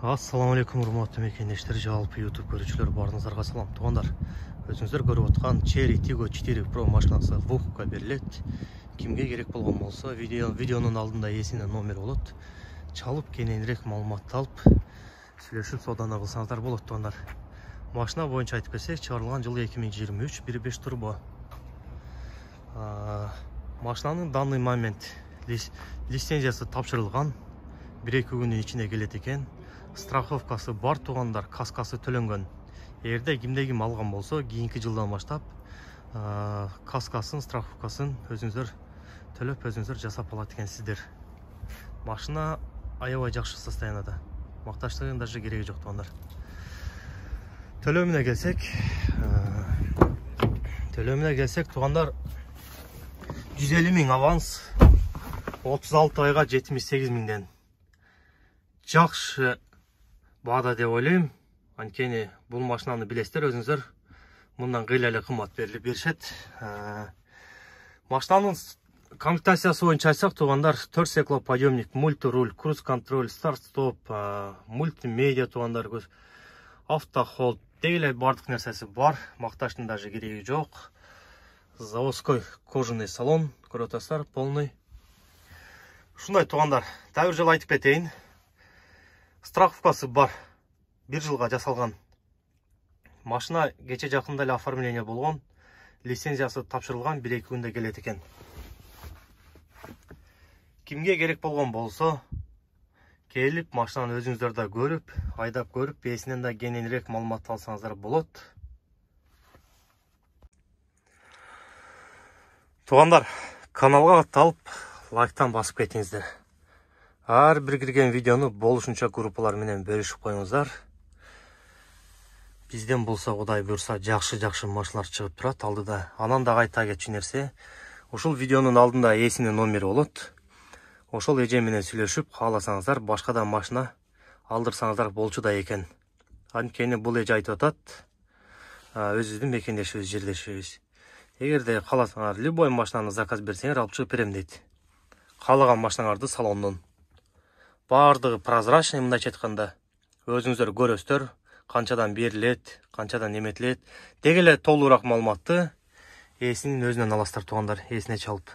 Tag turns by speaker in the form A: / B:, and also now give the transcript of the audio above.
A: Ассаламу алейкум, урматтуу мекендештер, жалпы YouTube көрүүчүлөр баарыңыздарга салам. Туугандар, өзүңүздөр көрүп аткан Chery Tiggo 4 Pro машинасы выкупка берилет. Кимге керек болгон болсо, видеонун алдында эсине номер болот. Чалып, кененирээк маалымат алып, сүйлөшүп сауданы кылсаңыздар болот, туугандар. Машина боюнча айтып кетсек, чыгарылган жылы 2023, 1.5 турбо. Машинанын данный момент лицензиясы тапшырылган, 1-2 күнүн ичинде келет экен. Страховкасы бар, туугандар, каскасы төлөнгөн. Эгерде кимде-ким алган болсо, кийинки жылдан баштап каскасын, страховкасын өзүңүздөр төлөп, өзүңүздөр жасап алат экенсиздер. Машина аябай жакшы состоянияда. Макташтыгын даже кереги жок, туугандар. Төлөмүнө келсек, туугандар, 150 000 аванс, 36 айга 78 000ден. Жакшы баада деп ойлойм. Анткени бул машинаны билесиздер өзүңүздөр, мындан кыйла эле кымбат берилип беришет. Машинанын комплектациясы боюнча айтсак, туугандар, 4 стеклоподъемник, мультируль, круз-контроль, старт-стоп, мультимедиа, туугандар, автохолд, дегеле бардык нерсеси бар. Макташтын даже кереги жок. Заводской кожаный салон, көрүп атасыздар, полный. Ушундай, туугандар, дагы бир жолу айтып кетейин. Страховкасы бар, 1 жылга жасалган. Машина кече жакында эле оформление болгон, лицензиясы тапшырылган, 1-2 күндө келет экен. Кимге керек болгон болсо, келип машинаны өзүңүздөр да көрүп, айдап көрүп, эсинен да кененирээк маалымат алсаңыздар болот. Туугандар, каналга катталып, лайктан басып кетиңиздер. Ар бир кирген видеону болушунча группалар менен бөлүшүп коюңуздар. Бизден болсо, Кудай буйрса, жакшы машиналар чыгып турат алдыда. Анан дагы айта кетчү нерсе, ушул видеонун алдында эсине номер болот. Ошол эже менен сүйлөшүп, кааласаңыздар, башка да машина алдырсаңыздар болчу да экен. Анткени бул эже айтып атат, өзүбүздүн мекендешибиз, жердешибиз. Эгерде кааласаңар, любой машинаны заказ берсеңер, алып чыгып берем дейт. Каалаган машиналарды салондон. Бардыгы прозрачный, мындайча айтканда. Өзүңүздөр көрөсүздөр, канчадан берилет, канчадан эметилет. Дегеле толугураак маалыматты эсинин өзүнөн аласыздар, туугандар, эсине чалып.